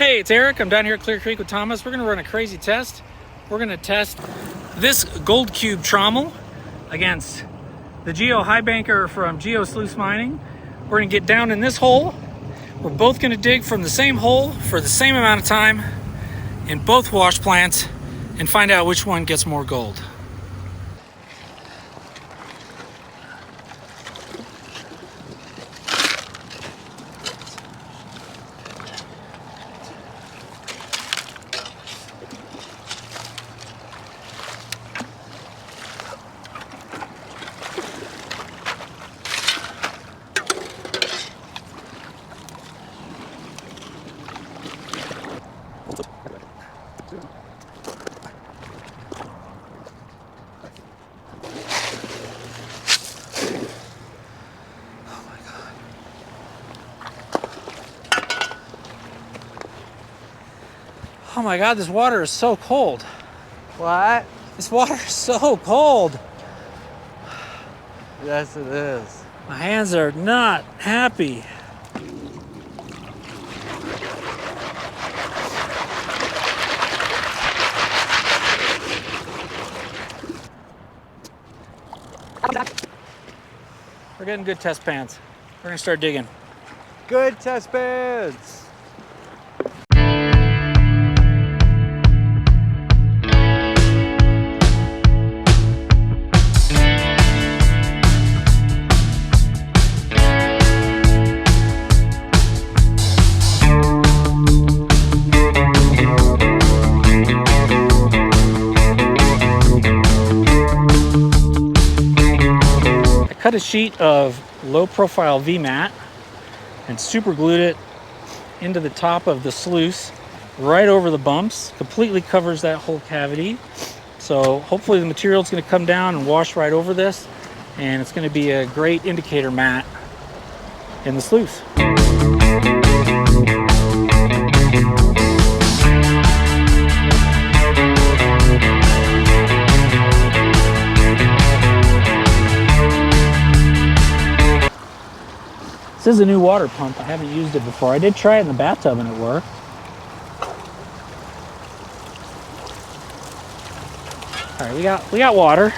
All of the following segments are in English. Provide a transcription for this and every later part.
Hey, it's Eric. I'm down here at Clear Creek with Thomas. We're going to run a crazy test. We're going to test this gold cube trommel against the Geo High Banker from Geo Sluice Mining. We're going to get down in this hole. We're both going to dig from the same hole for the same amount of time in both wash plants and find out which one gets more gold. Oh my God, this water is so cold. What? This water is so cold. Yes, it is. My hands are not happy. We're getting good test pans. We're gonna start digging. Good test beds. Cut a sheet of low profile V-mat and super glued it into the top of the sluice right over the bumps. Completely covers that whole cavity. So hopefully the material is going to come down and wash right over this, and it's going to be a great indicator mat in the sluice. This is a new water pump. I haven't used it before. I did try it in the bathtub and it worked. All right, we got water.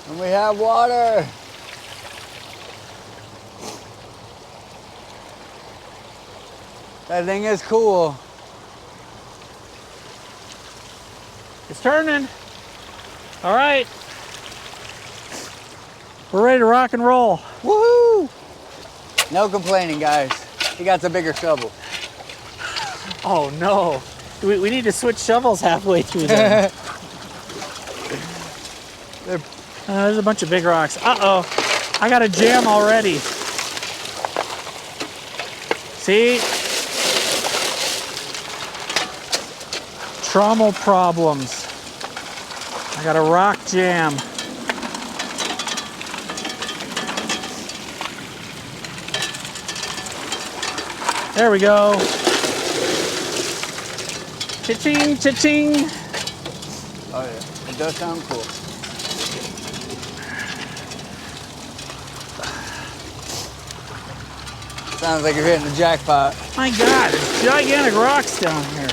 And we have water. That thing is cool. It's turning. All right. We're ready to rock and roll. Woohoo! No complaining, guys. He got the bigger shovel. Oh no. We need to switch shovels halfway through there. There's a bunch of big rocks. Uh-oh. I got a jam already. See? Trommel problems. I got a rock jam. There we go. Cha-ching, cha-ching. Oh yeah, it does sound cool. Sounds like you're hitting the jackpot. My God, there's gigantic rocks down here.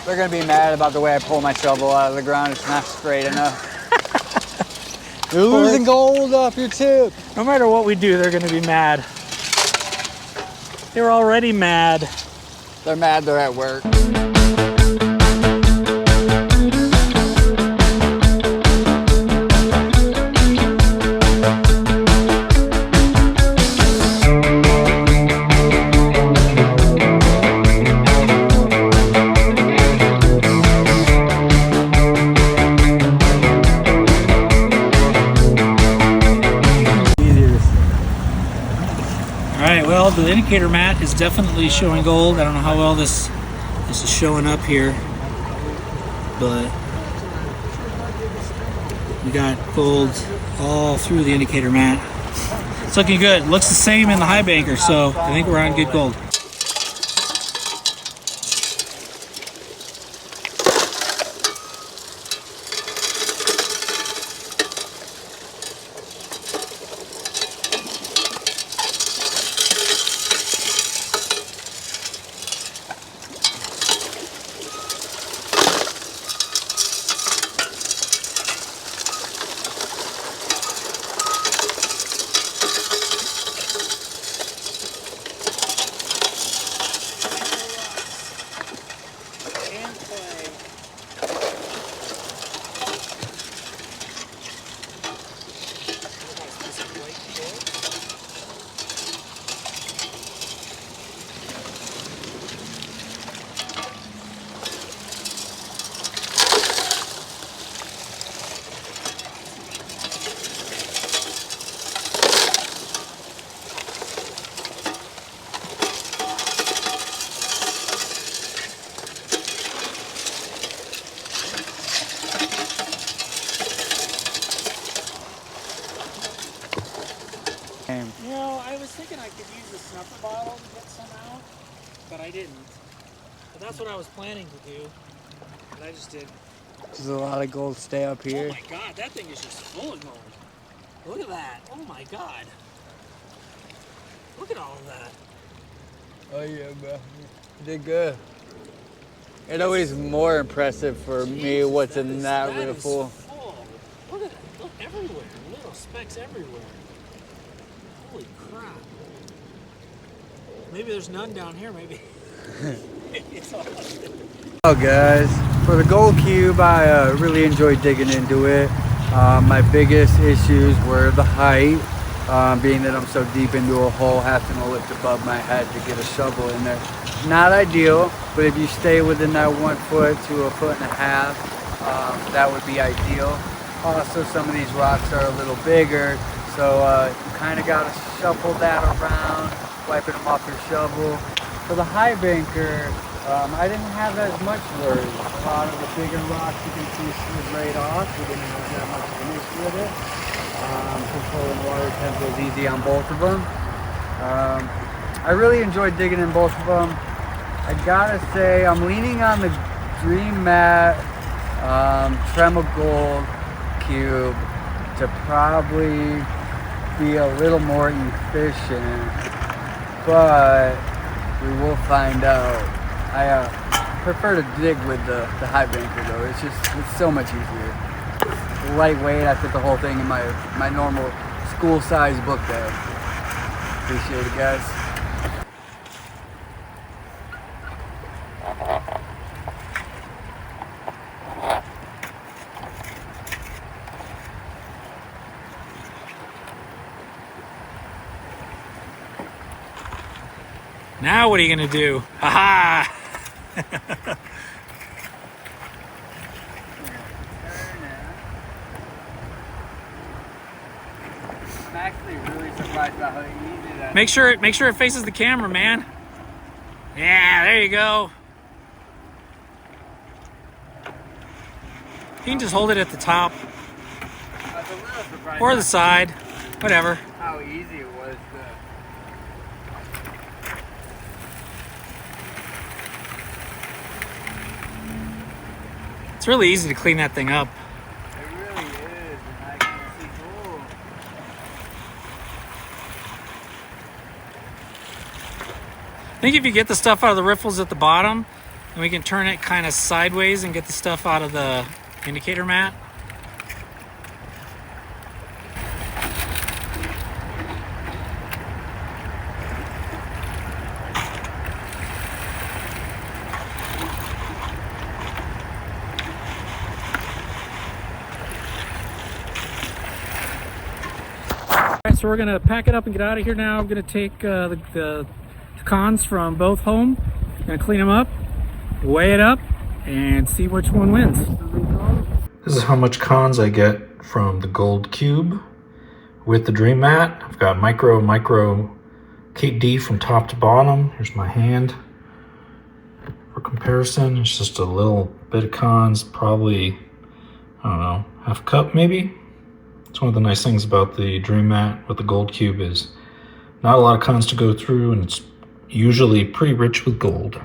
They're gonna be mad about the way I pull my shovel out of the ground. It's not straight enough. You're losing gold off your tip. No matter what we do, they're gonna be mad. They're already mad. They're mad they're at work. Well, the indicator mat is definitely showing gold. I don't know how well this is showing up here, but we got gold all through the indicator mat. It's looking good. Looks the same in the High Banker, so I think we're on good gold. You know, I was thinking I could use a snuffer bottle to get some out, but I didn't. But that's what I was planning to do, but I just didn't. There's a lot of gold stay up here. Oh my god, that thing is just full of gold. Look at that. Oh my god. Look at all of that. Oh yeah, bro. You did good. It's always more impressive for me what's in that river full. Look at it. Look everywhere. Little specks everywhere. Holy crap. Maybe there's none down here, maybe. It's all Oh guys, for the gold cube, I really enjoyed digging into it. My biggest issues were the height, being that I'm so deep into a hole, having to lift above my head to get a shovel in there. Not ideal, but if you stay within that 1 foot to 1.5 foot, that would be ideal. Also, some of these rocks are a little bigger, so you kind of got to shuffle that around, wiping them off your shovel. For the high banker, I didn't have as much worry. A lot of the bigger rocks you can see slid right off. We didn't have that much of an issue with it. Controlling water temp was easy on both of them. I really enjoyed digging in both of them. I gotta say, I'm leaning on the Dream Mat Trommel Gold Cube to probably be a little more efficient, but we will find out. I prefer to dig with the high banker though. It's so much easier. Lightweight, I fit the whole thing in my normal school size book bag. Appreciate it, guys. Now what are you gonna do? Ha ha! I'm actually really surprised about how easy that is. Make sure it faces the camera, man. Yeah, there you go. You can just hold it at the top I was a little surprised or the side, whatever. how easy it was to... It's really easy to clean that thing up. It really is, and I can see gold. I think if you get the stuff out of the riffles at the bottom, and we can turn it kind of sideways and get the stuff out of the indicator mat. So we're gonna pack it up and get out of here now. I'm gonna take the cons from both home, gonna clean them up, weigh it up, and see which one wins. This is how much cons I get from the gold cube with the Dream Mat. I've got micro Kate D from top to bottom. Here's my hand. For comparison, it's just a little bit of cons, probably, I don't know, half a cup maybe. It's one of the nice things about the Dream Mat with the gold cube is not a lot of cons to go through, and it's usually pretty rich with gold.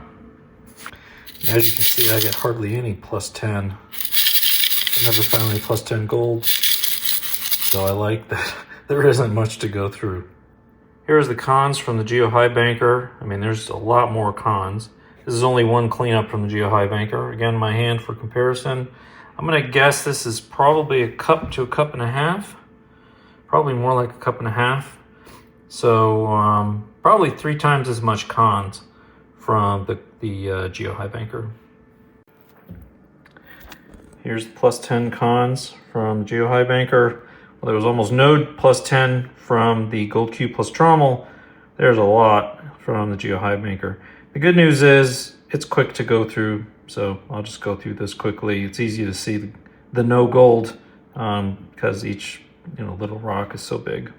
As you can see, I get hardly any plus 10. I never found any plus 10 gold, so I like that there isn't much to go through. Here's the cons from the Geo High Banker. I mean, there's a lot more cons. This is only one cleanup from the Geo High Banker. Again, my hand for comparison. I'm gonna guess this is probably a cup to a cup and a half. Probably more like a cup and a half. So probably 3 times as much cons from the Geo High Banker. Here's the plus 10 cons from Geo High Banker. Well, there was almost no plus 10 from the Gold Cube plus Trommel. There's a lot from the Geo High Banker. The good news is it's quick to go through, so I'll just go through this quickly. It's easy to see the no gold because each little rock is so big.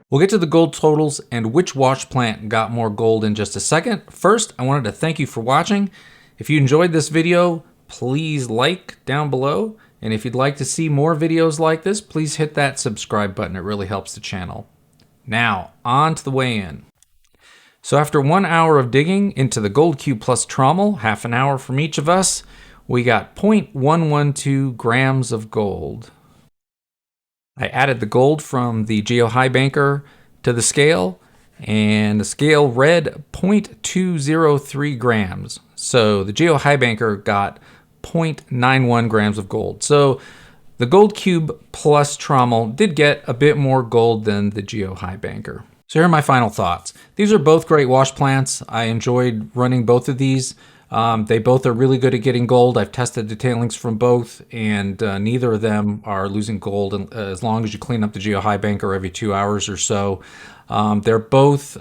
We'll get to the gold totals and which wash plant got more gold in just a second. First, I wanted to thank you for watching. If you enjoyed this video, please like down below. And if you'd like to see more videos like this, please hit that subscribe button. It really helps the channel. Now, on to the weigh-in. So after 1 hour of digging into the Gold Cube plus trommel, half an hour from each of us, we got 0.112 grams of gold. I added the gold from the Geo High Banker to the scale, and the scale read 0.203 grams. So the Geo High Banker got 0.91 grams of gold. So the Gold Cube plus trommel did get a bit more gold than the Geo High Banker. So here are my final thoughts. These are both great wash plants. I enjoyed running both of these. They both are really good at getting gold. I've tested the tailings from both, and neither of them are losing gold as long as you clean up the Geo High Banker every 2 hours or so. They're both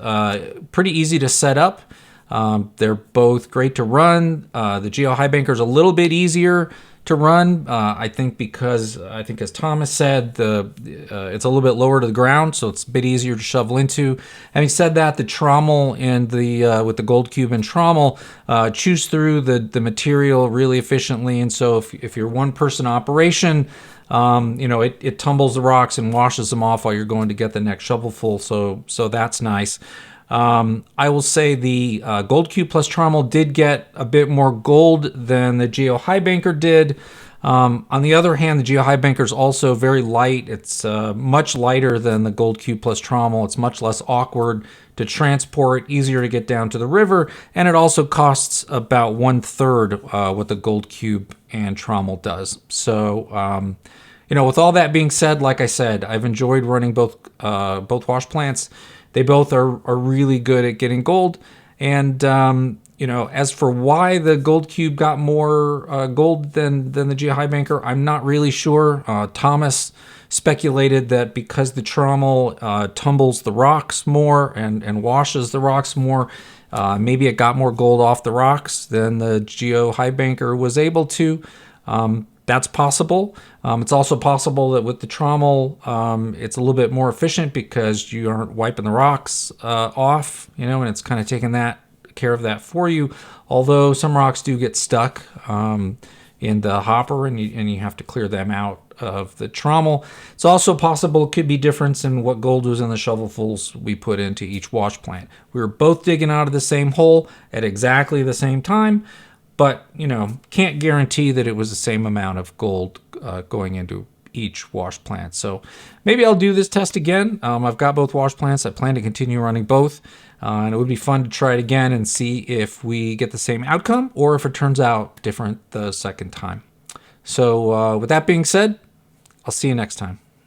pretty easy to set up. They're both great to run. The Geo High Banker is a little bit easier to run, I think, because I think, as Thomas said, it's a little bit lower to the ground, so it's a bit easier to shovel into. Having said that, the trommel and with the Gold Cube and trommel chews through the material really efficiently, and so if you're one person operation, it tumbles the rocks and washes them off while you're going to get the next shovelful, so that's nice. I will say the Gold Cube plus trommel did get a bit more gold than the Geo High Banker did. On the other hand, the Geo High Banker is also very light. It's much lighter than the Gold Cube plus trommel. It's much less awkward to transport, easier to get down to the river, and it also costs about 1/3 what the Gold Cube and trommel does. So, with all that being said, like I said, I've enjoyed running both wash plants. They both are really good at getting gold. And, as for why the Gold Cube got more gold than the Geo High Banker, I'm not really sure. Thomas speculated that because the trommel tumbles the rocks more and washes the rocks more, maybe it got more gold off the rocks than the Geo High Banker was able to. That's possible. It's also possible that with the trommel, it's a little bit more efficient because you aren't wiping the rocks off, and it's kind of taking care of that for you. Although some rocks do get stuck in the hopper, and you have to clear them out of the trommel. It's also possible it could be difference in what gold was in the shovelfuls we put into each wash plant. We were both digging out of the same hole at exactly the same time, but, can't guarantee that it was the same amount of gold going into each wash plant. So maybe I'll do this test again. I've got both wash plants. I plan to continue running both. And it would be fun to try it again and see if we get the same outcome or if it turns out different the second time. So with that being said, I'll see you next time.